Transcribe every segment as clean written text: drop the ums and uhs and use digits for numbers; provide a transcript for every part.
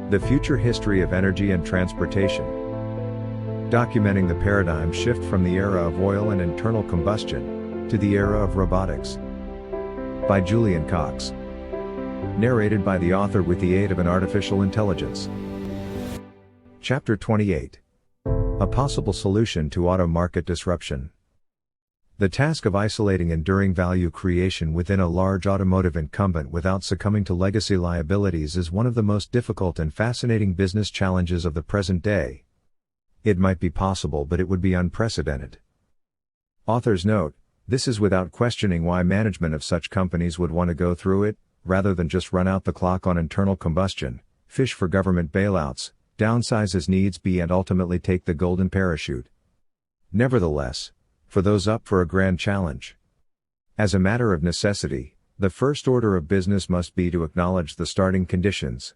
The Future History of Energy and Transportation. Documenting the paradigm shift from the era of oil and internal combustion to the era of robotics. By Julian Cox. Narrated by the author with the aid of an artificial intelligence. Chapter 28. A possible solution to auto market disruption. The task of isolating enduring value creation within a large automotive incumbent without succumbing to legacy liabilities is one of the most difficult and fascinating business challenges of the present day. It might be possible, but it would be unprecedented. Authors note, this is without questioning why management of such companies would want to go through it, rather than just run out the clock on internal combustion, fish for government bailouts, downsize as needs be, and ultimately take the golden parachute. Nevertheless, for those up for a grand challenge, as a matter of necessity, the first order of business must be to acknowledge the starting conditions.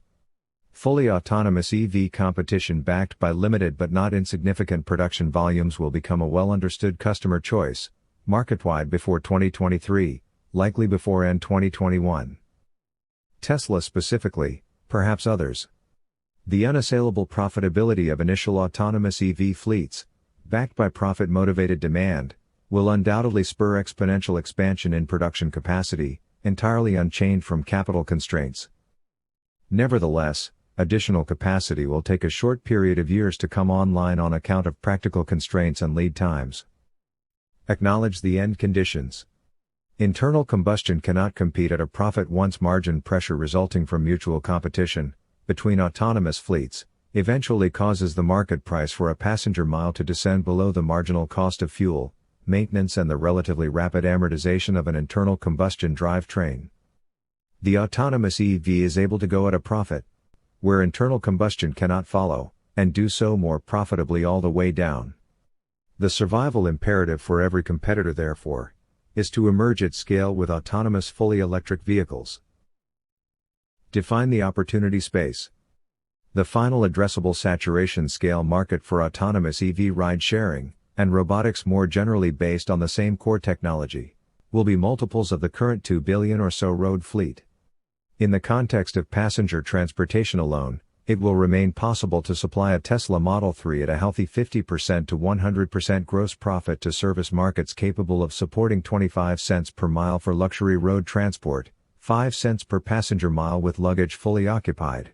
Fully autonomous EV competition backed by limited but not insignificant production volumes will become a well-understood customer choice, market-wide before 2023, likely before end 2021. Tesla specifically, perhaps others. The unassailable profitability of initial autonomous EV fleets, backed by profit-motivated demand, will undoubtedly spur exponential expansion in production capacity, entirely unchained from capital constraints. Nevertheless, additional capacity will take a short period of years to come online on account of practical constraints and lead times. Acknowledge the end conditions. Internal combustion cannot compete at a profit once margin pressure resulting from mutual competition between autonomous fleets eventually causes the market price for a passenger mile to descend below the marginal cost of fuel, maintenance, and the relatively rapid amortization of an internal combustion drivetrain. The autonomous EV is able to go at a profit, where internal combustion cannot follow, and do so more profitably all the way down. The survival imperative for every competitor, therefore, is to emerge at scale with autonomous fully electric vehicles. Define the opportunity space. The final addressable saturation scale market for autonomous EV ride-sharing, and robotics more generally based on the same core technology, will be multiples of the current 2 billion or so road fleet. In the context of passenger transportation alone, it will remain possible to supply a Tesla Model 3 at a healthy 50% to 100% gross profit to service markets capable of supporting 25 cents per mile for luxury road transport, 5 cents per passenger mile with luggage fully occupied.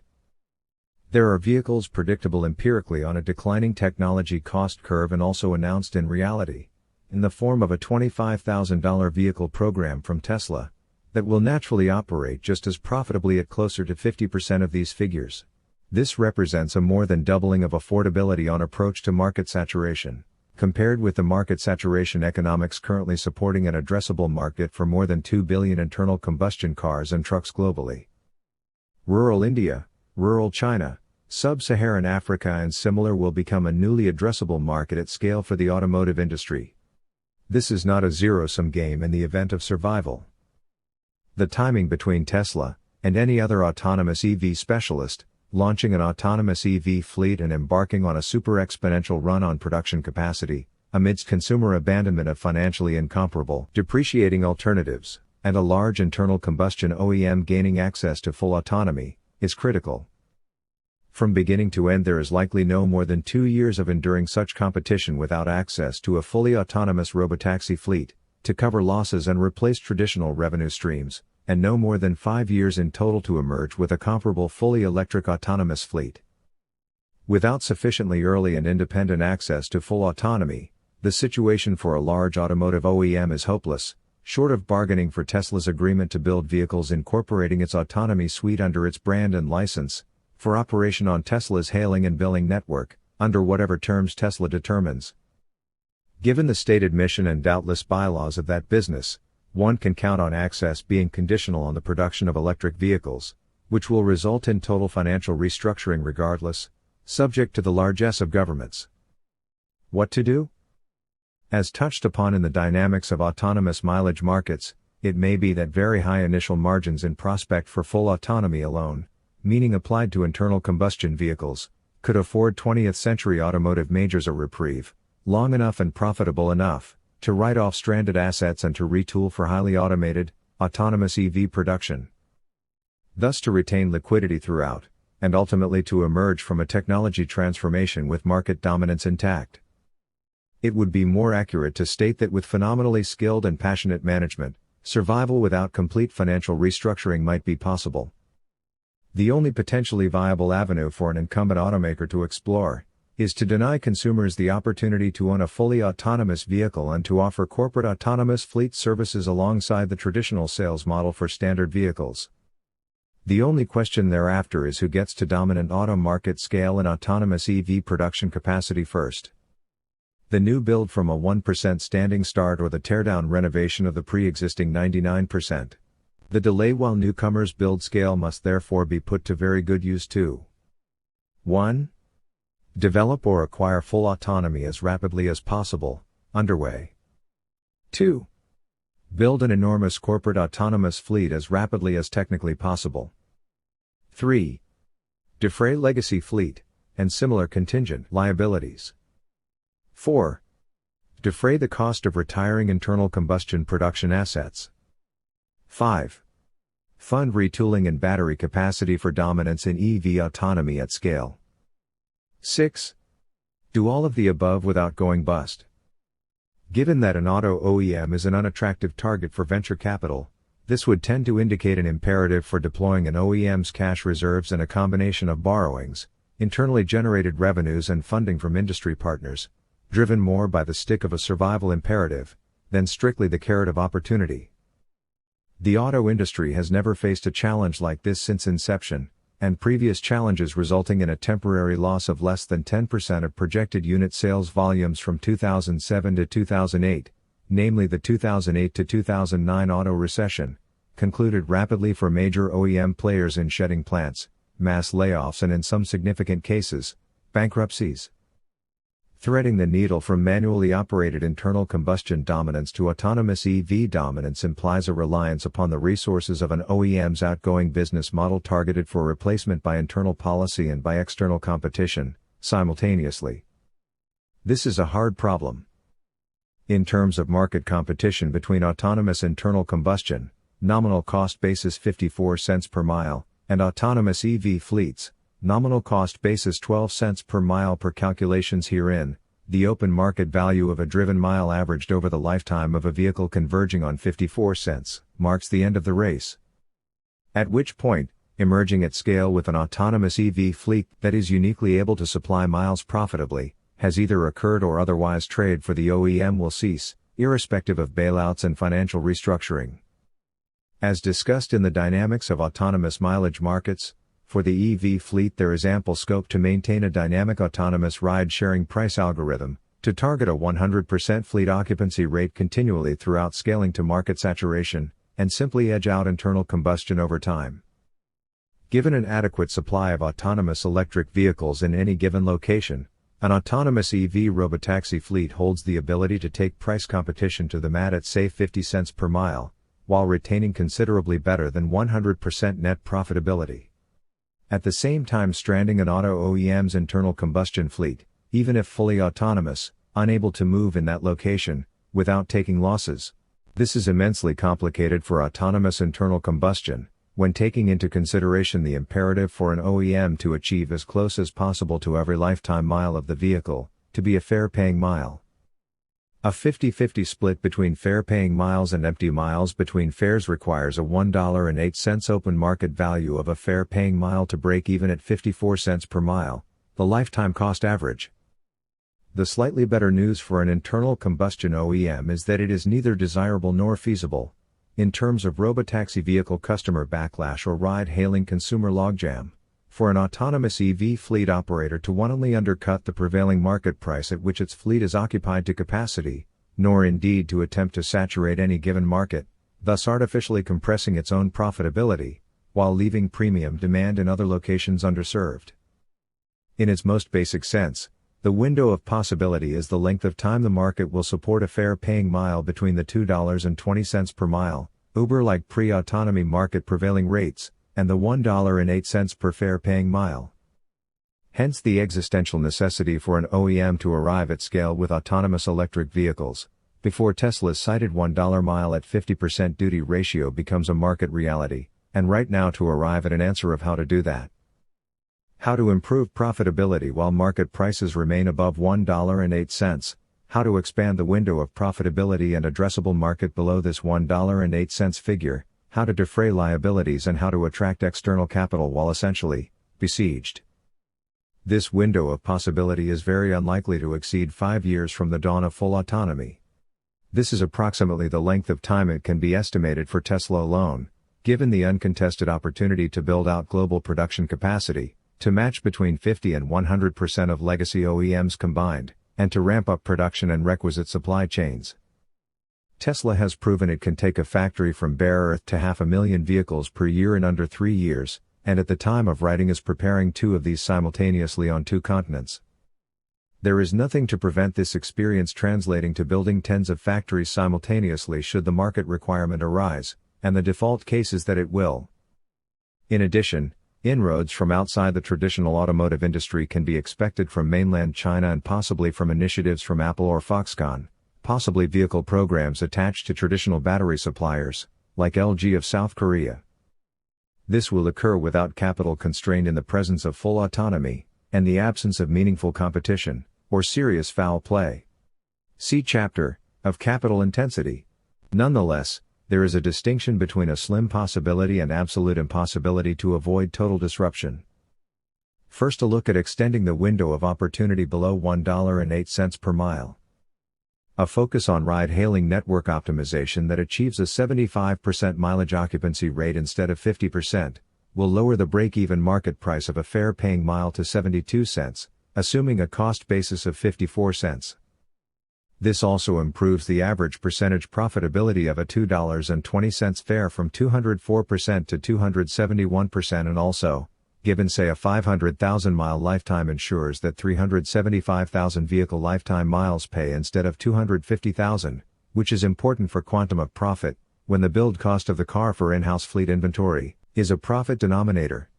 There are vehicles predictable empirically on a declining technology cost curve and also announced in reality, in the form of a $25,000 vehicle program from Tesla, that will naturally operate just as profitably at closer to 50% of these figures. This represents a more than doubling of affordability on approach to market saturation, compared with the market saturation economics currently supporting an addressable market for more than 2 billion internal combustion cars and trucks globally. Rural India, rural China, sub-Saharan Africa and similar will become a newly addressable market at scale for the automotive industry. This is not a zero-sum game in the event of survival. The timing between Tesla and any other autonomous EV specialist launching an autonomous EV fleet and embarking on a super-exponential run on production capacity, amidst consumer abandonment of financially incomparable depreciating alternatives, and a large internal combustion OEM gaining access to full autonomy, is critical. From beginning to end, there is likely no more than 2 years of enduring such competition without access to a fully autonomous robotaxi fleet, to cover losses and replace traditional revenue streams, and no more than 5 years in total to emerge with a comparable fully electric autonomous fleet. Without sufficiently early and independent access to full autonomy, the situation for a large automotive OEM is hopeless, short of bargaining for Tesla's agreement to build vehicles incorporating its autonomy suite under its brand and license, for operation on Tesla's hailing and billing network, under whatever terms Tesla determines. Given the stated mission and doubtless bylaws of that business, one can count on access being conditional on the production of electric vehicles, which will result in total financial restructuring regardless, subject to the largesse of governments. What to do? As touched upon in the dynamics of autonomous mileage markets, it may be that very high initial margins in prospect for full autonomy alone, meaning applied to internal combustion vehicles, could afford 20th century automotive majors a reprieve, long enough and profitable enough, to write off stranded assets and to retool for highly automated, autonomous EV production. Thus to retain liquidity throughout, and ultimately to emerge from a technology transformation with market dominance intact. It would be more accurate to state that with phenomenally skilled and passionate management, survival without complete financial restructuring might be possible. The only potentially viable avenue for an incumbent automaker to explore is to deny consumers the opportunity to own a fully autonomous vehicle and to offer corporate autonomous fleet services alongside the traditional sales model for standard vehicles. The only question thereafter is who gets to dominant auto market scale and autonomous EV production capacity first. The new build from a 1% standing start or the teardown renovation of the pre-existing 99%. The delay while newcomers build scale must therefore be put to very good use too. 1. Develop or acquire full autonomy as rapidly as possible, underway. 2. Build an enormous corporate autonomous fleet as rapidly as technically possible. 3. Defray legacy fleet and similar contingent liabilities. 4. Defray the cost of retiring internal combustion production assets. 5. Fund retooling and battery capacity for dominance in EV autonomy at scale. 6. Do all of the above without going bust. Given that an auto OEM is an unattractive target for venture capital, this would tend to indicate an imperative for deploying an OEM's cash reserves and a combination of borrowings, internally generated revenues and funding from industry partners, driven more by the stick of a survival imperative than strictly the carrot of opportunity. The auto industry has never faced a challenge like this since inception, and previous challenges resulting in a temporary loss of less than 10% of projected unit sales volumes from 2007 to 2008, namely the 2008 to 2009 auto recession, concluded rapidly for major OEM players in shedding plants, mass layoffs and in some significant cases, bankruptcies. Threading the needle from manually operated internal combustion dominance to autonomous EV dominance implies a reliance upon the resources of an OEM's outgoing business model targeted for replacement by internal policy and by external competition, simultaneously. This is a hard problem. In terms of market competition between autonomous internal combustion, nominal cost basis 54 cents per mile, and autonomous EV fleets, nominal cost basis 12 cents per mile per calculations herein, the open market value of a driven mile averaged over the lifetime of a vehicle converging on 54 cents, marks the end of the race. At which point, emerging at scale with an autonomous EV fleet that is uniquely able to supply miles profitably, has either occurred or otherwise trade for the OEM will cease, irrespective of bailouts and financial restructuring. As discussed in the dynamics of autonomous mileage markets, for the EV fleet there is ample scope to maintain a dynamic autonomous ride-sharing price algorithm, to target a 100% fleet occupancy rate continually throughout scaling to market saturation, and simply edge out internal combustion over time. Given an adequate supply of autonomous electric vehicles in any given location, an autonomous EV robotaxi fleet holds the ability to take price competition to the mat at say 50 cents per mile, while retaining considerably better than 100% net profitability. At the same time stranding an auto OEM's internal combustion fleet, even if fully autonomous, unable to move in that location, without taking losses. This is immensely complicated for autonomous internal combustion, when taking into consideration the imperative for an OEM to achieve as close as possible to every lifetime mile of the vehicle, to be a fare-paying mile. A 50-50 split between fare-paying miles and empty miles between fares requires a $1.08 open market value of a fare-paying mile to break even at 54 cents per mile, the lifetime cost average. The slightly better news for an internal combustion OEM is that it is neither desirable nor feasible, in terms of robotaxi vehicle customer backlash or ride-hailing consumer logjam, for an autonomous EV fleet operator to wantonly undercut the prevailing market price at which its fleet is occupied to capacity, nor indeed to attempt to saturate any given market, thus artificially compressing its own profitability, while leaving premium demand in other locations underserved. In its most basic sense, the window of possibility is the length of time the market will support a fare-paying mile between the $2.20 per mile, Uber-like pre-autonomy market prevailing rates, and the $1.08 per fare-paying mile. Hence the existential necessity for an OEM to arrive at scale with autonomous electric vehicles, before Tesla's cited $1 mile at 50% duty ratio becomes a market reality, and right now to arrive at an answer of how to do that. How to improve profitability while market prices remain above $1.08. How to expand the window of profitability and addressable market below this $1.08 figure. How to defray liabilities and how to attract external capital while essentially besieged. This window of possibility is very unlikely to exceed 5 years from the dawn of full autonomy. This is approximately the length of time it can be estimated for Tesla alone, given the uncontested opportunity to build out global production capacity, to match between 50 and 100% of legacy OEMs combined, and to ramp up production and requisite supply chains. Tesla has proven it can take a factory from bare earth to 500,000 vehicles per year in under 3 years, and at the time of writing is preparing 2 of these simultaneously on 2 continents. There is nothing to prevent this experience translating to building tens of factories simultaneously should the market requirement arise, and the default case is that it will. In addition, inroads from outside the traditional automotive industry can be expected from mainland China and possibly from initiatives from Apple or Foxconn, possibly vehicle programs attached to traditional battery suppliers, like LG of South Korea. This will occur without capital constraint in the presence of full autonomy, and the absence of meaningful competition, or serious foul play. See Chapter of Capital Intensity. Nonetheless, there is a distinction between a slim possibility and absolute impossibility to avoid total disruption. First, a look at extending the window of opportunity below $1.08 per mile. A focus on ride-hailing network optimization that achieves a 75% mileage occupancy rate instead of 50%, will lower the break-even market price of a fare-paying mile to 72 cents, assuming a cost basis of 54 cents. This also improves the average percentage profitability of a $2.20 fare from 204% to 271% and also, given say a 500,000-mile lifetime ensures that 375,000 vehicle lifetime miles pay instead of 250,000, which is important for quantum of profit, when the build cost of the car for in-house fleet inventory is a profit denominator.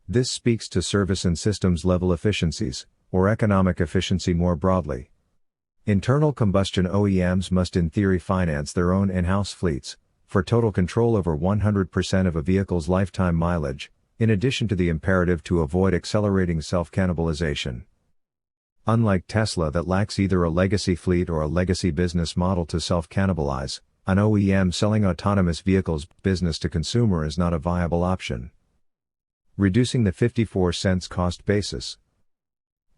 This speaks to service and systems level efficiencies, or economic efficiency more broadly. Internal combustion OEMs must in theory finance their own in-house fleets, for total control over 100% of a vehicle's lifetime mileage, in addition to the imperative to avoid accelerating self-cannibalization. Unlike Tesla that lacks either a legacy fleet or a legacy business model to self-cannibalize, an OEM selling autonomous vehicles business to consumer is not a viable option. Reducing the 54 cents cost basis.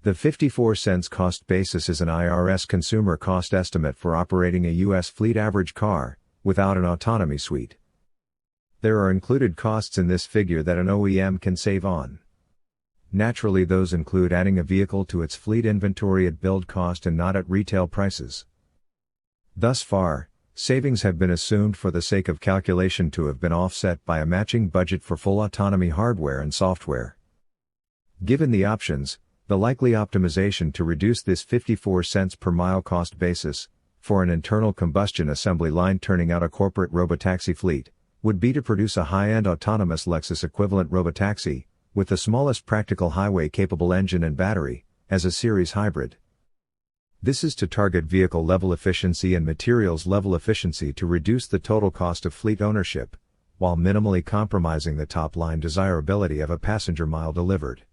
The 54 cents cost basis is an IRS consumer cost estimate for operating a U.S. fleet average car, without an autonomy suite. There are included costs in this figure that an OEM can save on. Naturally, those include adding a vehicle to its fleet inventory at build cost and not at retail prices. Thus far, savings have been assumed for the sake of calculation to have been offset by a matching budget for full autonomy hardware and software. Given the options, the likely optimization to reduce this 54 cents per mile cost basis, for an internal combustion assembly line turning out a corporate robotaxi fleet, would be to produce a high-end autonomous Lexus equivalent robotaxi, with the smallest practical highway-capable engine and battery, as a series hybrid. This is to target vehicle-level efficiency and materials-level efficiency to reduce the total cost of fleet ownership, while minimally compromising the top-line desirability of a passenger mile delivered.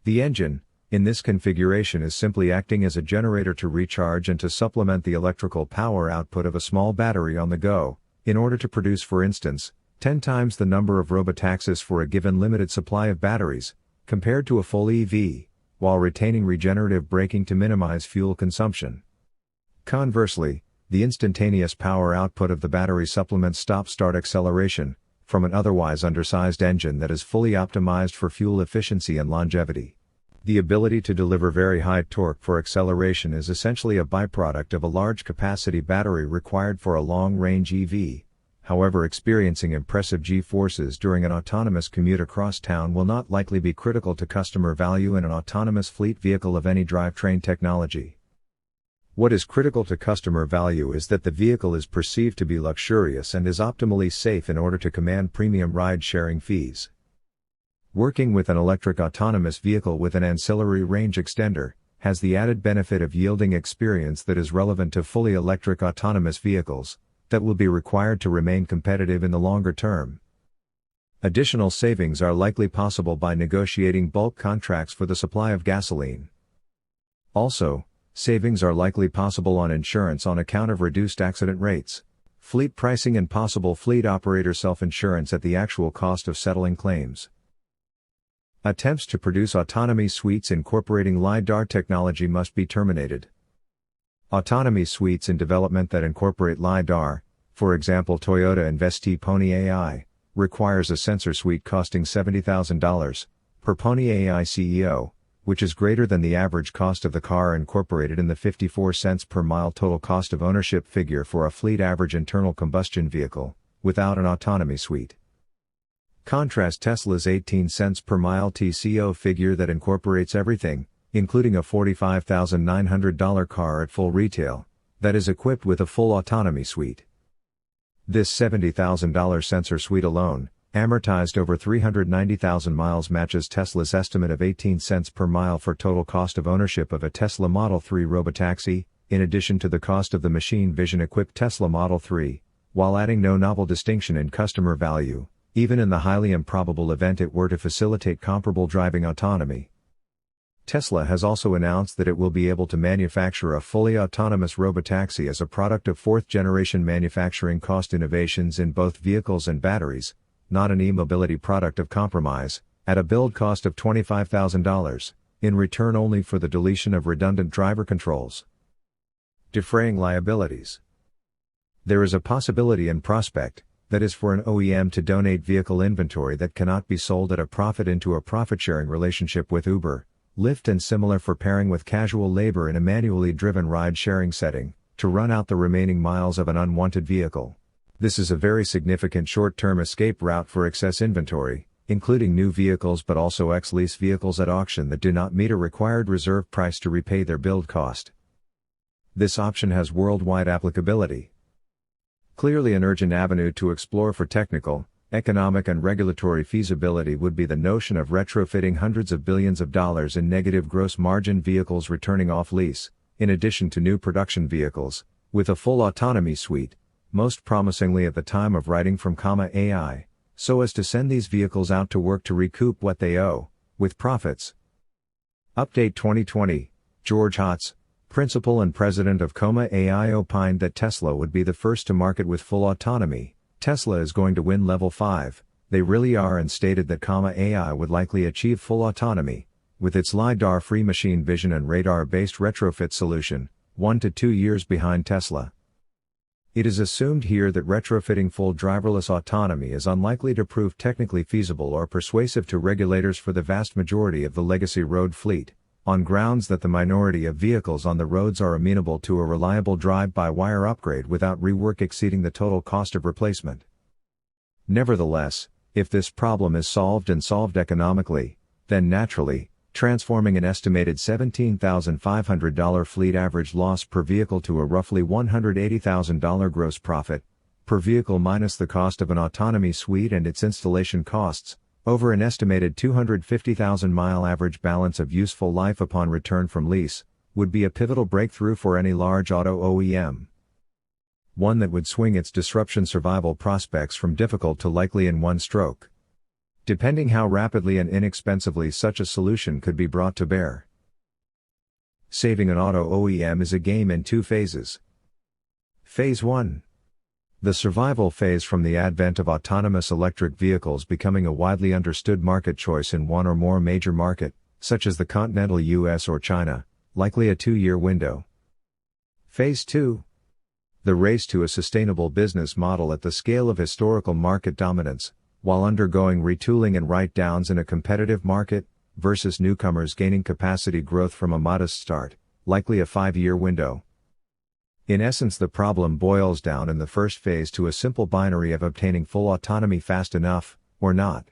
The engine, in this configuration, is simply acting as a generator to recharge and to supplement the electrical power output of a small battery on the go, in order to produce, for instance, 10 times the number of robotaxis for a given limited supply of batteries, compared to a full EV, while retaining regenerative braking to minimize fuel consumption. Conversely, the instantaneous power output of the battery supplements stop-start acceleration, from an otherwise undersized engine that is fully optimized for fuel efficiency and longevity. The ability to deliver very high torque for acceleration is essentially a byproduct of a large capacity battery required for a long-range EV. However, experiencing impressive G-forces during an autonomous commute across town will not likely be critical to customer value in an autonomous fleet vehicle of any drivetrain technology. What is critical to customer value is that the vehicle is perceived to be luxurious and is optimally safe in order to command premium ride-sharing fees. Working with an electric autonomous vehicle with an ancillary range extender has the added benefit of yielding experience that is relevant to fully electric autonomous vehicles, that will be required to remain competitive in the longer term. Additional savings are likely possible by negotiating bulk contracts for the supply of gasoline. Also, savings are likely possible on insurance on account of reduced accident rates, fleet pricing and possible fleet operator self-insurance at the actual cost of settling claims. Attempts to produce autonomy suites incorporating LiDAR technology must be terminated. Autonomy suites in development that incorporate LiDAR, for example Toyota Investee Pony AI, requires a sensor suite costing $70,000 per Pony AI CEO, which is greater than the average cost of the car incorporated in the 54 cents per mile total cost of ownership figure for a fleet average internal combustion vehicle, without an autonomy suite. Contrast Tesla's 18 cents per mile TCO figure that incorporates everything, including a $45,900 car at full retail, that is equipped with a full autonomy suite. This $70,000 sensor suite alone, amortized over 390,000 miles, matches Tesla's estimate of 18 cents per mile for total cost of ownership of a Tesla Model 3 robotaxi, in addition to the cost of the machine vision-equipped Tesla Model 3, while adding no novel distinction in customer value, even in the highly improbable event it were to facilitate comparable driving autonomy. Tesla has also announced that it will be able to manufacture a fully autonomous robotaxi as a product of fourth-generation manufacturing cost innovations in both vehicles and batteries, not an e-mobility product of compromise, at a build cost of $25,000, in return only for the deletion of redundant driver controls. Defraying liabilities. There is a possibility and prospect, that is for an OEM to donate vehicle inventory that cannot be sold at a profit into a profit-sharing relationship with Uber, Lyft and similar for pairing with casual labor in a manually driven ride-sharing setting, to run out the remaining miles of an unwanted vehicle. This is a very significant short-term escape route for excess inventory, including new vehicles but also ex-lease vehicles at auction that do not meet a required reserve price to repay their build cost. This option has worldwide applicability. Clearly an urgent avenue to explore for technical, economic and regulatory feasibility would be the notion of retrofitting hundreds of billions of dollars in negative gross margin vehicles returning off lease, in addition to new production vehicles, with a full autonomy suite, most promisingly at the time of writing from AI, so as to send these vehicles out to work to recoup what they owe, with profits. Update 2020, George Hotz, principal and president of AI, opined that Tesla would be the first to market with full autonomy. Tesla is going to win level 5, they really are, and stated that AI would likely achieve full autonomy, with its LiDAR-free machine vision and radar-based retrofit solution, 1 to 2 years behind Tesla. It is assumed here that retrofitting full driverless autonomy is unlikely to prove technically feasible or persuasive to regulators for the vast majority of the legacy road fleet, on grounds that the minority of vehicles on the roads are amenable to a reliable drive-by-wire upgrade without rework exceeding the total cost of replacement. Nevertheless, if this problem is solved and solved economically, then naturally, transforming an estimated $17,500 fleet average loss per vehicle to a roughly $180,000 gross profit per vehicle minus the cost of an autonomy suite and its installation costs, over an estimated 250,000-mile average balance of useful life upon return from lease, would be a pivotal breakthrough for any large auto OEM. One that would swing its disruption survival prospects from difficult to likely in one stroke. Depending how rapidly and inexpensively such a solution could be brought to bear. Saving an auto OEM is a game in 2 phases. Phase 1. The survival phase from the advent of autonomous electric vehicles becoming a widely understood market choice in one or more major market, such as the continental US or China, likely a 2-year window. Phase 2. The race to a sustainable business model at the scale of historical market dominance, while undergoing retooling and write-downs in a competitive market, versus newcomers gaining capacity growth from a modest start, likely a 5-year window. In essence, the problem boils down in the first phase to a simple binary of obtaining full autonomy fast enough, or not.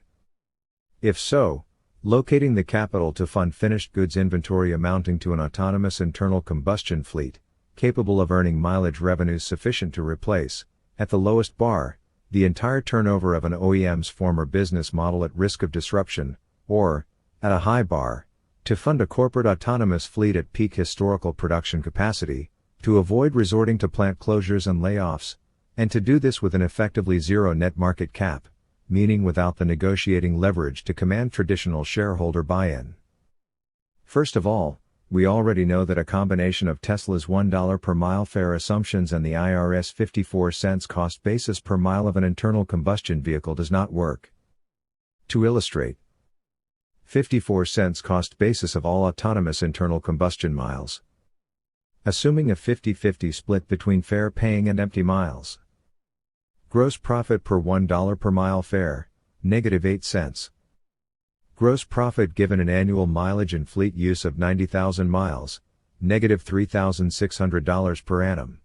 If so, locating the capital to fund finished goods inventory amounting to an autonomous internal combustion fleet, capable of earning mileage revenues sufficient to replace, at the lowest bar, the entire turnover of an OEM's former business model at risk of disruption, or, at a high bar, to fund a corporate autonomous fleet at peak historical production capacity, to avoid resorting to plant closures and layoffs, and to do this with an effectively zero net market cap, meaning without the negotiating leverage to command traditional shareholder buy-in. First of all, we already know that a combination of Tesla's $1 per mile fare assumptions and the IRS 54 cents cost basis per mile of an internal combustion vehicle does not work. To illustrate, 54 cents cost basis of all autonomous internal combustion miles. Assuming a 50-50 split between fare paying and empty miles. Gross profit per $1 per mile fare, -8 cents. Gross profit given an annual mileage and fleet use of 90,000 miles, -$3,600 per annum.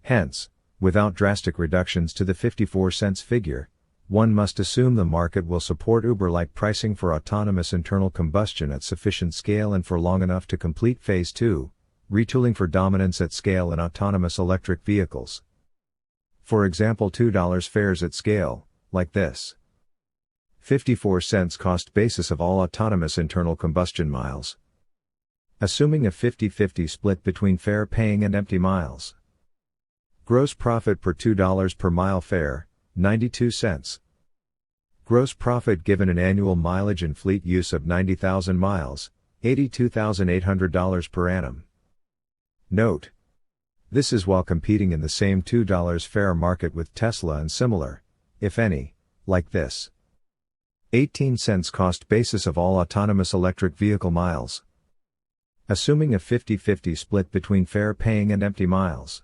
Hence, without drastic reductions to the 54 cents figure, one must assume the market will support Uber-like pricing for autonomous internal combustion at sufficient scale and for long enough to complete Phase 2, retooling for dominance at scale in autonomous electric vehicles. For example, $2 fares at scale, like this. 54 cents cost basis of all autonomous internal combustion miles. Assuming a 50-50 split between fare paying and empty miles. Gross profit per $2 per mile fare, 92 cents. Gross profit given an annual mileage and fleet use of 90,000 miles, $82,800 per annum. Note: this is while competing in the same $2 fare market with Tesla and similar, if any, like this. 18 cents cost basis of all autonomous electric vehicle miles. Assuming a 50-50 split between fare paying and empty miles.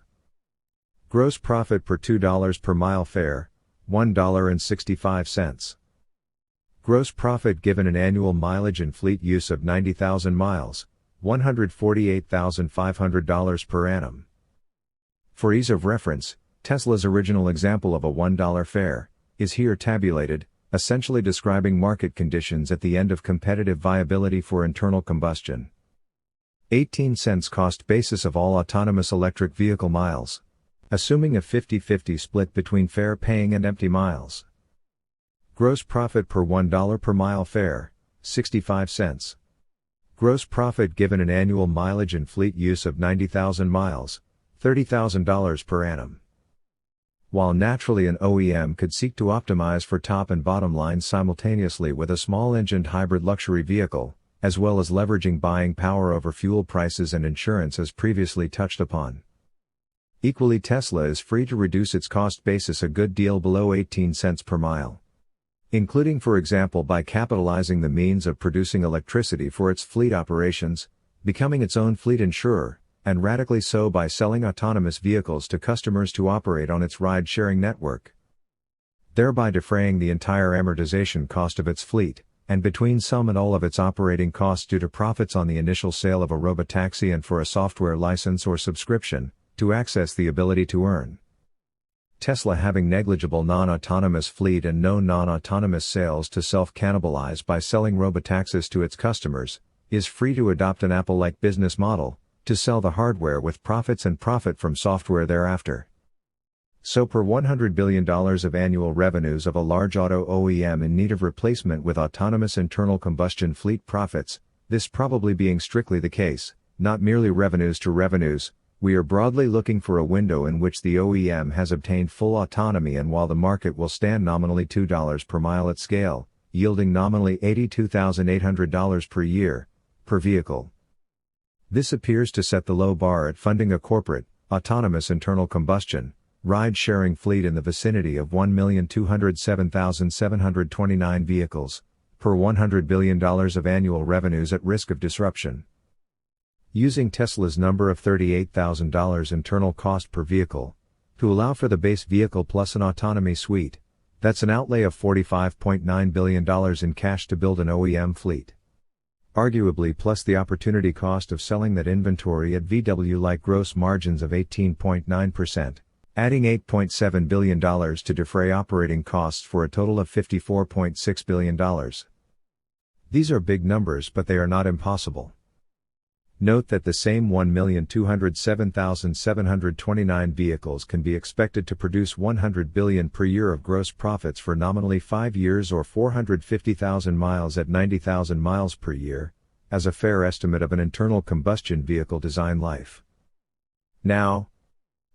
Gross profit per $2 per mile fare, $1.65. Gross profit given an annual mileage and fleet use of 90,000 miles, $148,500 per annum. For ease of reference, Tesla's original example of a $1 fare is here tabulated, essentially describing market conditions at the end of competitive viability for internal combustion. 18 cents cost basis of all autonomous electric vehicle miles. Assuming a 50-50 split between fare paying and empty miles. Gross profit per $1 per mile fare, 65 cents. Gross profit given an annual mileage and fleet use of 90,000 miles, $30,000 per annum. While naturally an OEM could seek to optimize for top and bottom lines simultaneously with a small-engined hybrid luxury vehicle, as well as leveraging buying power over fuel prices and insurance as previously touched upon. Equally, Tesla is free to reduce its cost basis a good deal below 18 cents per mile. Including, for example, by capitalizing the means of producing electricity for its fleet operations, becoming its own fleet insurer, and radically so by selling autonomous vehicles to customers to operate on its ride-sharing network. Thereby defraying the entire amortization cost of its fleet, and between some and all of its operating costs due to profits on the initial sale of a robotaxi and for a software license or subscription, to access the ability to earn. Tesla, having negligible non-autonomous fleet and no non-autonomous sales to self-cannibalize by selling robotaxis to its customers, is free to adopt an Apple-like business model, to sell the hardware with profits and profit from software thereafter. So per $100 billion of annual revenues of a large auto OEM in need of replacement with autonomous internal combustion fleet profits, this probably being strictly the case, not merely revenues to revenues, we are broadly looking for a window in which the OEM has obtained full autonomy, and while the market will stand nominally $2 per mile at scale, yielding nominally $82,800 per year, per vehicle. This appears to set the low bar at funding a corporate, autonomous internal combustion, ride-sharing fleet in the vicinity of 1,207,729 vehicles, per $100 billion of annual revenues at risk of disruption. Using Tesla's number of $38,000 internal cost per vehicle, to allow for the base vehicle plus an autonomy suite, that's an outlay of $45.9 billion in cash to build an OEM fleet. Arguably plus the opportunity cost of selling that inventory at WWII gross margins of 18.9%, adding $8.7 billion to defray operating costs for a total of $54.6 billion. These are big numbers, but they are not impossible. Note that the same 1,207,729 vehicles can be expected to produce $100 billion per year of gross profits for nominally 5 years or 450,000 miles at 90,000 miles per year, as a fair estimate of an internal combustion vehicle design life. Now,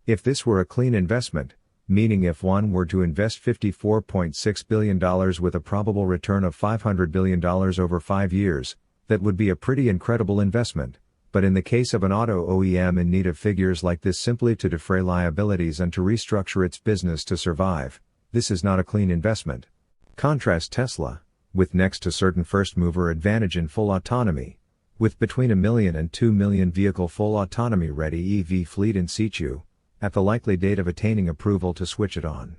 if this were a clean investment, meaning if one were to invest $54.6 billion with a probable return of $500 billion over 5 years, that would be a pretty incredible investment. But in the case of an auto OEM in need of figures like this simply to defray liabilities and to restructure its business to survive, this is not a clean investment. Contrast Tesla, with next to certain first-mover advantage in full autonomy, with between 1 million and 2 million vehicle full autonomy-ready EV fleet in situ, at the likely date of attaining approval to switch it on.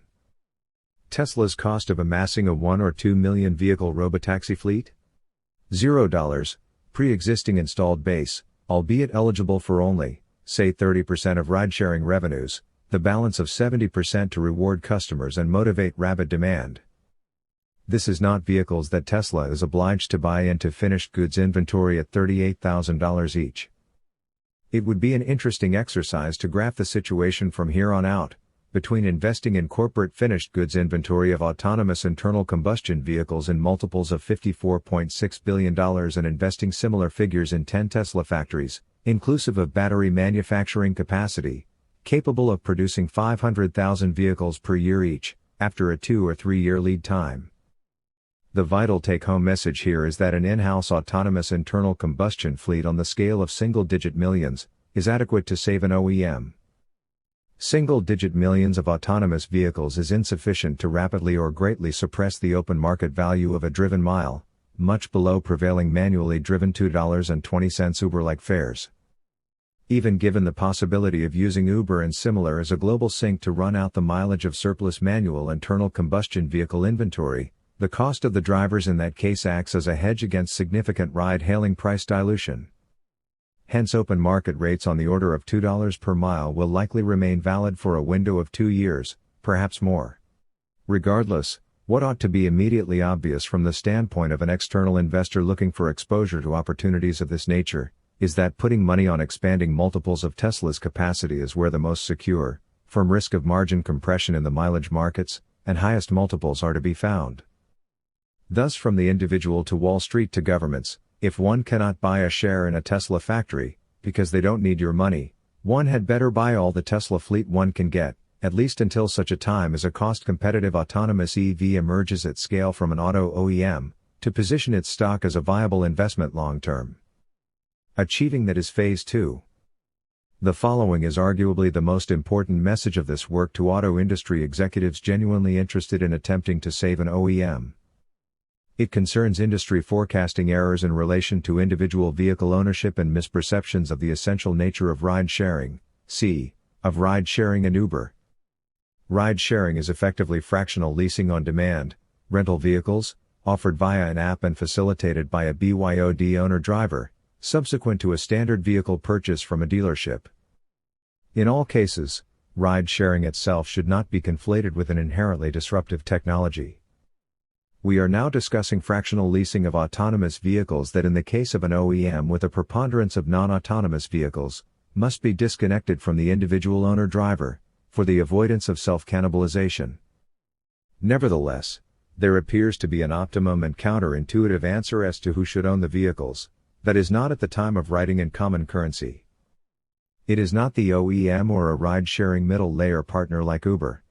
Tesla's cost of amassing a 1 or 2 million vehicle robotaxi fleet? $0, pre-existing installed base, albeit eligible for only, say 30% of ride-sharing revenues, the balance of 70% to reward customers and motivate rabid demand. This is not vehicles that Tesla is obliged to buy into finished goods inventory at $38,000 each. It would be an interesting exercise to graph the situation from here on out, between investing in corporate finished goods inventory of autonomous internal combustion vehicles in multiples of $54.6 billion and investing similar figures in 10 Tesla factories, inclusive of battery manufacturing capacity, capable of producing 500,000 vehicles per year each, after a 2 or 3 year lead time. The vital take-home message here is that an in-house autonomous internal combustion fleet on the scale of single-digit millions is adequate to save an OEM. Single-digit millions of autonomous vehicles is insufficient to rapidly or greatly suppress the open market value of a driven mile, much below prevailing manually driven $2.20 Uber-like fares. Even given the possibility of using Uber and similar as a global sink to run out the mileage of surplus manual internal combustion vehicle inventory, the cost of the drivers in that case acts as a hedge against significant ride-hailing price dilution. Hence open market rates on the order of $2 per mile will likely remain valid for a window of 2 years, perhaps more. Regardless, what ought to be immediately obvious from the standpoint of an external investor looking for exposure to opportunities of this nature, is that putting money on expanding multiples of Tesla's capacity is where the most secure, from risk of margin compression in the mileage markets, and highest multiples are to be found. Thus from the individual to Wall Street to governments, if one cannot buy a share in a Tesla factory, because they don't need your money, one had better buy all the Tesla fleet one can get, at least until such a time as a cost-competitive autonomous EV emerges at scale from an auto OEM, to position its stock as a viable investment long-term. Achieving that is phase 2. The following is arguably the most important message of this work to auto industry executives genuinely interested in attempting to save an OEM. It concerns industry forecasting errors in relation to individual vehicle ownership and misperceptions of the essential nature of ride-sharing, of ride-sharing and Uber. Ride-sharing is effectively fractional leasing on demand, rental vehicles, offered via an app and facilitated by a BYOD owner-driver, subsequent to a standard vehicle purchase from a dealership. In all cases, ride-sharing itself should not be conflated with an inherently disruptive technology. We are now discussing fractional leasing of autonomous vehicles that in the case of an OEM with a preponderance of non-autonomous vehicles, must be disconnected from the individual owner-driver, for the avoidance of self-cannibalization. Nevertheless, there appears to be an optimum and counterintuitive answer as to who should own the vehicles, that is not at the time of writing in common currency. It is not the OEM or a ride-sharing middle-layer partner like Uber.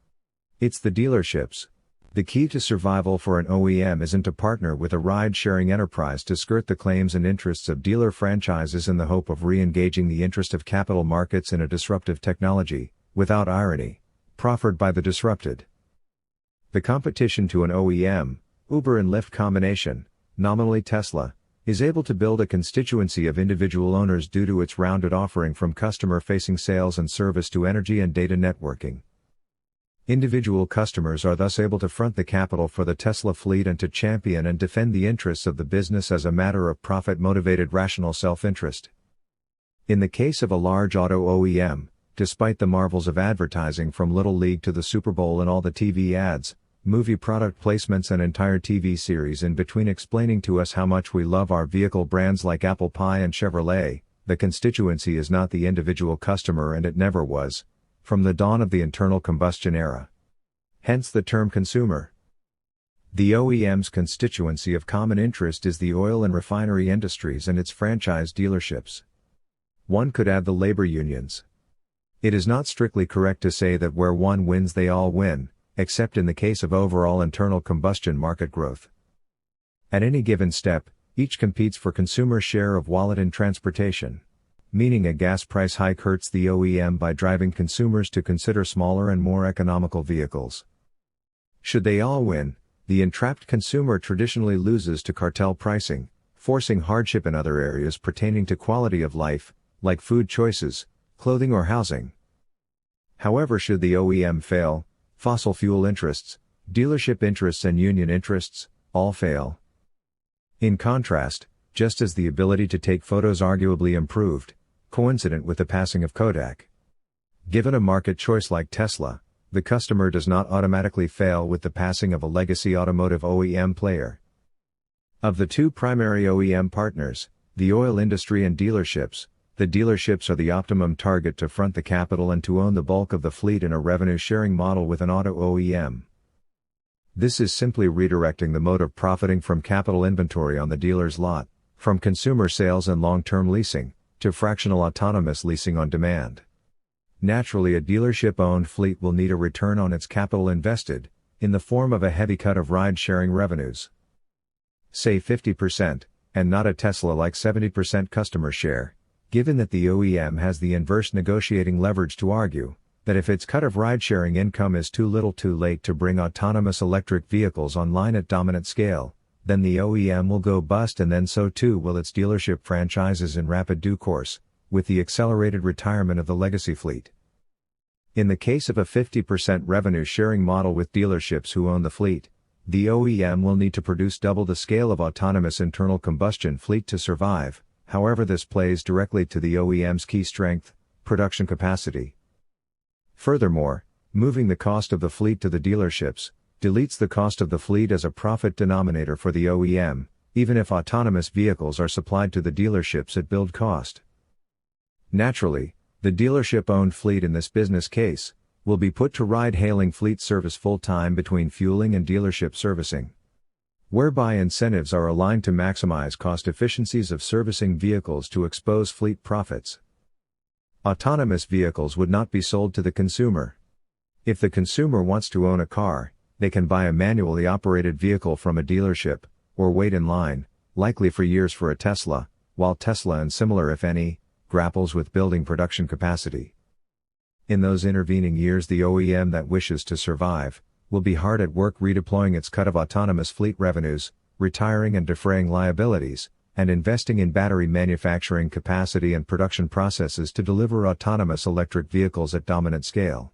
It's the dealerships. The key to survival for an OEM isn't to partner with a ride-sharing enterprise to skirt the claims and interests of dealer franchises in the hope of re-engaging the interest of capital markets in a disruptive technology, without irony, proffered by the disrupted. The competition to an OEM, Uber and Lyft combination, nominally Tesla, is able to build a constituency of individual owners due to its rounded offering from customer-facing sales and service to energy and data networking. Individual customers are thus able to front the capital for the Tesla fleet and to champion and defend the interests of the business as a matter of profit-motivated rational self-interest. In the case of a large auto OEM, despite the marvels of advertising from Little League to the Super Bowl and all the TV ads, movie product placements and entire TV series in between explaining to us how much we love our vehicle brands like Apple Pie and Chevrolet, the constituency is not the individual customer and it never was, from the dawn of the internal combustion era. Hence the term consumer. The OEM's constituency of common interest is the oil and refinery industries and its franchise dealerships. One could add the labor unions. It is not strictly correct to say that where one wins they all win, except in the case of overall internal combustion market growth. At any given step, each competes for consumer share of wallet in transportation. Meaning a gas price hike hurts the OEM by driving consumers to consider smaller and more economical vehicles. Should they all win, the entrapped consumer traditionally loses to cartel pricing, forcing hardship in other areas pertaining to quality of life, like food choices, clothing or housing. However, should the OEM fail, fossil fuel interests, dealership interests and union interests, all fail. In contrast, just as the ability to take photos arguably improved, coincident with the passing of Kodak. Given a market choice like Tesla, the customer does not automatically fail with the passing of a legacy automotive OEM player. Of the two primary OEM partners, the oil industry and dealerships, the dealerships are the optimum target to front the capital and to own the bulk of the fleet in a revenue-sharing model with an auto OEM. This is simply redirecting the mode of profiting from capital inventory on the dealer's lot, from consumer sales and long-term leasing, to fractional autonomous leasing on demand. Naturally, a dealership-owned fleet will need a return on its capital invested, in the form of a heavy cut of ride-sharing revenues. Say 50%, and not a Tesla-like 70% customer share, given that the OEM has the inverse negotiating leverage to argue that if its cut of ride-sharing income is too little too late to bring autonomous electric vehicles online at dominant scale, then the OEM will go bust, and then so too will its dealership franchises in rapid due course, with the accelerated retirement of the legacy fleet. In the case of a 50% revenue-sharing model with dealerships who own the fleet, the OEM will need to produce double the scale of autonomous internal combustion fleet to survive. However, this plays directly to the OEM's key strength, production capacity. Furthermore, moving the cost of the fleet to the dealerships deletes the cost of the fleet as a profit denominator for the OEM, even if autonomous vehicles are supplied to the dealerships at build cost. Naturally, the dealership-owned fleet in this business case will be put to ride-hailing fleet service full-time between fueling and dealership servicing, whereby incentives are aligned to maximize cost efficiencies of servicing vehicles to expose fleet profits. Autonomous vehicles would not be sold to the consumer. If the consumer wants to own a car, they can buy a manually operated vehicle from a dealership, or wait in line, likely for years for a Tesla, while Tesla and similar if any, grapples with building production capacity. In those intervening years, the OEM that wishes to survive will be hard at work redeploying its cut of autonomous fleet revenues, retiring and defraying liabilities, and investing in battery manufacturing capacity and production processes to deliver autonomous electric vehicles at dominant scale.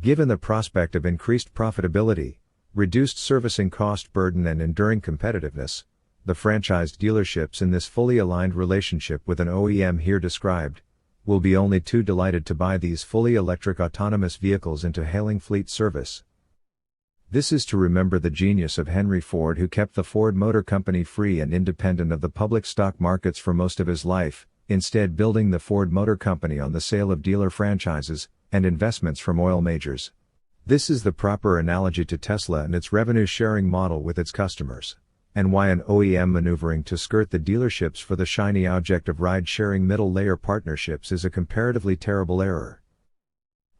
Given the prospect of increased profitability, reduced servicing cost burden and enduring competitiveness, the franchised dealerships in this fully aligned relationship with an OEM here described will be only too delighted to buy these fully electric autonomous vehicles into hailing fleet service. This is to remember the genius of Henry Ford, who kept the Ford Motor Company free and independent of the public stock markets for most of his life, instead building the Ford Motor Company on the sale of dealer franchises and investments from oil majors. This is the proper analogy to Tesla and its revenue-sharing model with its customers, and why an OEM maneuvering to skirt the dealerships for the shiny object of ride-sharing middle-layer partnerships is a comparatively terrible error.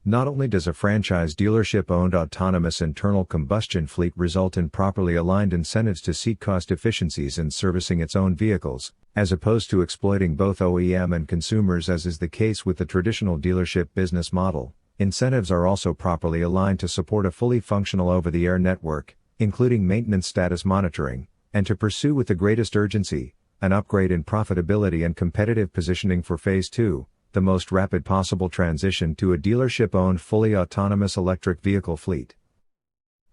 Not only does a franchise dealership-owned autonomous internal combustion fleet result in properly aligned incentives to seek cost efficiencies in servicing its own vehicles, as opposed to exploiting both OEM and consumers as is the case with the traditional dealership business model, incentives are also properly aligned to support a fully functional over-the-air network, including maintenance status monitoring, and to pursue with the greatest urgency an upgrade in profitability and competitive positioning for Phase 2. The most rapid possible transition to a dealership-owned fully autonomous electric vehicle fleet.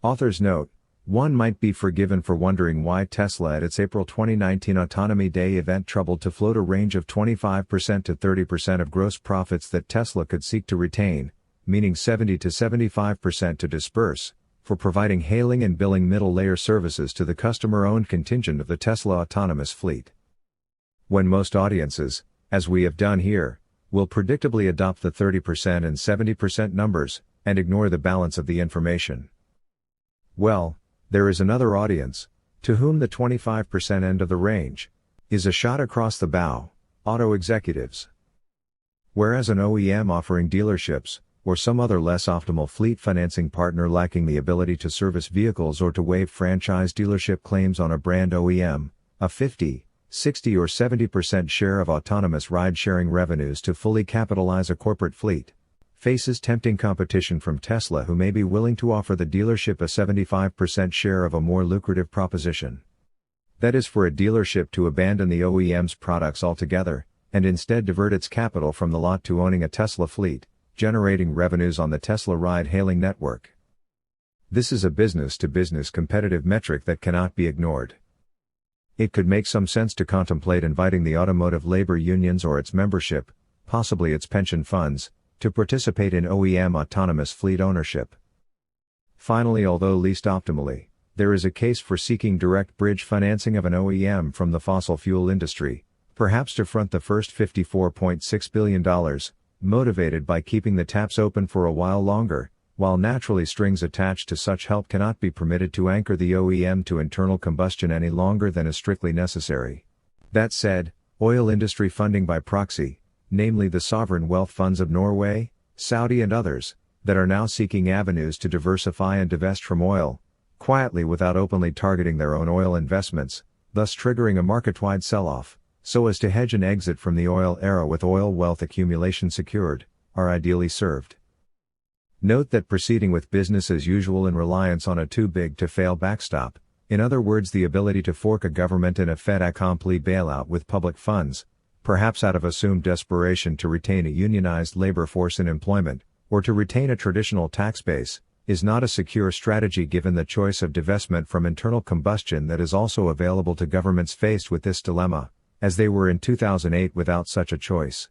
Author's note: one might be forgiven for wondering why Tesla at its April 2019 Autonomy Day event troubled to float a range of 25% to 30% of gross profits that Tesla could seek to retain, meaning 70 to 75% to disperse, for providing hailing and billing middle-layer services to the customer-owned contingent of the Tesla autonomous fleet. When most audiences, as we have done here, will predictably adopt the 30% and 70% numbers, and ignore the balance of the information. Well, there is another audience, to whom the 25% end of the range is a shot across the bow: auto executives. Whereas an OEM offering dealerships, or some other less optimal fleet financing partner lacking the ability to service vehicles or to waive franchise dealership claims on a brand OEM, a 50, 60 or 70% share of autonomous ride-sharing revenues to fully capitalize a corporate fleet, faces tempting competition from Tesla, who may be willing to offer the dealership a 75% share of a more lucrative proposition. That is, for a dealership to abandon the OEM's products altogether, and instead divert its capital from the lot to owning a Tesla fleet, generating revenues on the Tesla ride-hailing network. This is a business-to-business competitive metric that cannot be ignored. It could make some sense to contemplate inviting the automotive labor unions or its membership, possibly its pension funds, to participate in OEM autonomous fleet ownership. Finally, although least optimally, there is a case for seeking direct bridge financing of an OEM from the fossil fuel industry, perhaps to front the first $54.6 billion, motivated by keeping the taps open for a while longer, while naturally strings attached to such help cannot be permitted to anchor the OEM to internal combustion any longer than is strictly necessary. That said, oil industry funding by proxy, namely the sovereign wealth funds of Norway, Saudi and others, that are now seeking avenues to diversify and divest from oil, quietly without openly targeting their own oil investments, thus triggering a market-wide sell-off, so as to hedge an exit from the oil era with oil wealth accumulation secured, are ideally served. Note that proceeding with business as usual in reliance on a too-big-to-fail backstop, in other words the ability to fork a government in a fait accompli bailout with public funds, perhaps out of assumed desperation to retain a unionized labor force in employment, or to retain a traditional tax base, is not a secure strategy given the choice of divestment from internal combustion that is also available to governments faced with this dilemma, as they were in 2008 without such a choice.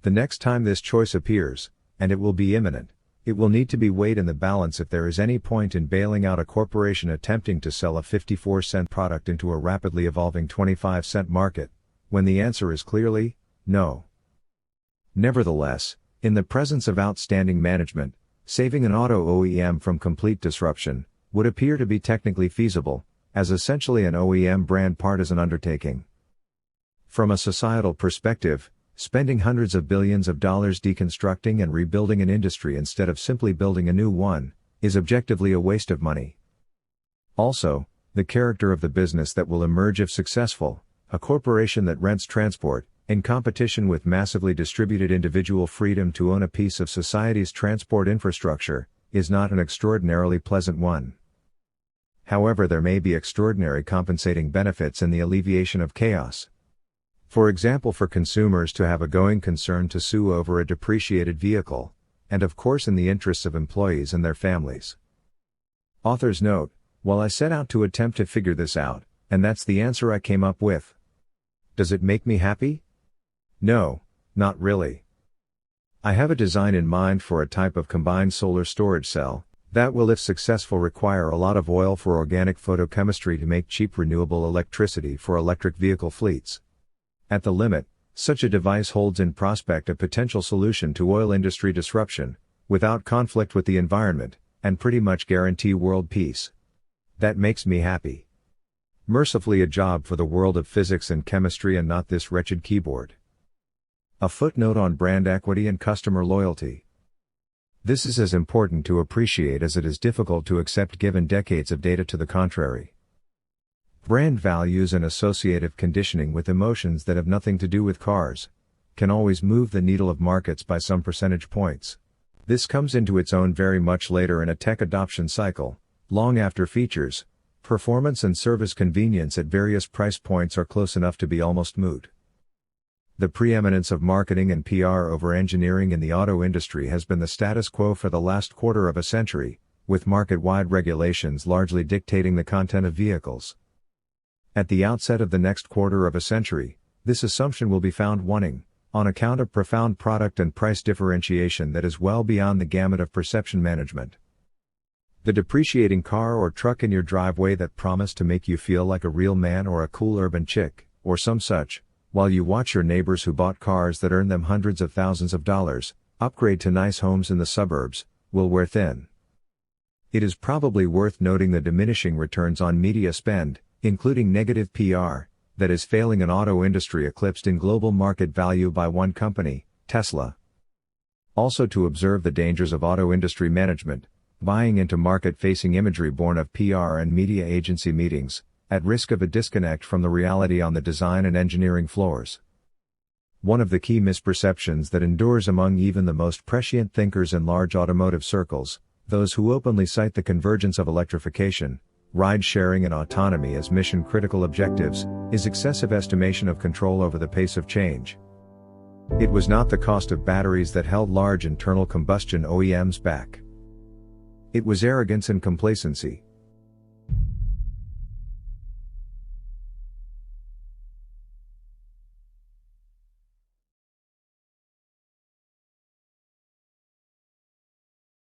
The next time this choice appears, and it will be imminent, it will need to be weighed in the balance if there is any point in bailing out a corporation attempting to sell a 54-cent product into a rapidly evolving 25-cent market, when the answer is clearly, no. Nevertheless, in the presence of outstanding management, saving an auto OEM from complete disruption would appear to be technically feasible, as essentially an OEM brand partisan undertaking. From a societal perspective, spending hundreds of billions of dollars deconstructing and rebuilding an industry instead of simply building a new one, is objectively a waste of money. Also, the character of the business that will emerge if successful, a corporation that rents transport, in competition with massively distributed individual freedom to own a piece of society's transport infrastructure, is not an extraordinarily pleasant one. However, there may be extraordinary compensating benefits in the alleviation of chaos. For example, for consumers to have a going concern to sue over a depreciated vehicle, and of course in the interests of employees and their families. Author's note: while I set out to attempt to figure this out, and that's the answer I came up with. Does it make me happy? No, not really. I have a design in mind for a type of combined solar storage cell, that will if successful require a lot of oil for organic photochemistry to make cheap renewable electricity for electric vehicle fleets. At the limit, such a device holds in prospect a potential solution to oil industry disruption, without conflict with the environment, and pretty much guarantee world peace. That makes me happy. Mercifully a job for the world of physics and chemistry and not this wretched keyboard. A footnote on brand equity and customer loyalty. This is as important to appreciate as it is difficult to accept given decades of data to the contrary. Brand values and associative conditioning with emotions that have nothing to do with cars can always move the needle of markets by some percentage points. This comes into its own very much later in a tech adoption cycle, long after features, performance and service convenience at various price points are close enough to be almost moot. The preeminence of marketing and PR over engineering in the auto industry has been the status quo for the last quarter of a century, with market-wide regulations largely dictating the content of vehicles. At the outset of the next quarter of a century, this assumption will be found wanting, on account of profound product and price differentiation that is well beyond the gamut of perception management. The depreciating car or truck in your driveway that promised to make you feel like a real man or a cool urban chick, or some such, while you watch your neighbors who bought cars that earn them hundreds of thousands of dollars, upgrade to nice homes in the suburbs, will wear thin. It is probably worth noting the diminishing returns on media spend, including negative PR, that is failing an auto industry eclipsed in global market value by one company, Tesla. Also to observe the dangers of auto industry management, buying into market-facing imagery born of PR and media agency meetings, at risk of a disconnect from the reality on the design and engineering floors. One of the key misperceptions that endures among even the most prescient thinkers in large automotive circles, those who openly cite the convergence of electrification, ride-sharing and autonomy as mission-critical objectives, is excessive estimation of control over the pace of change. It was not the cost of batteries that held large internal combustion OEMs back. It was arrogance and complacency.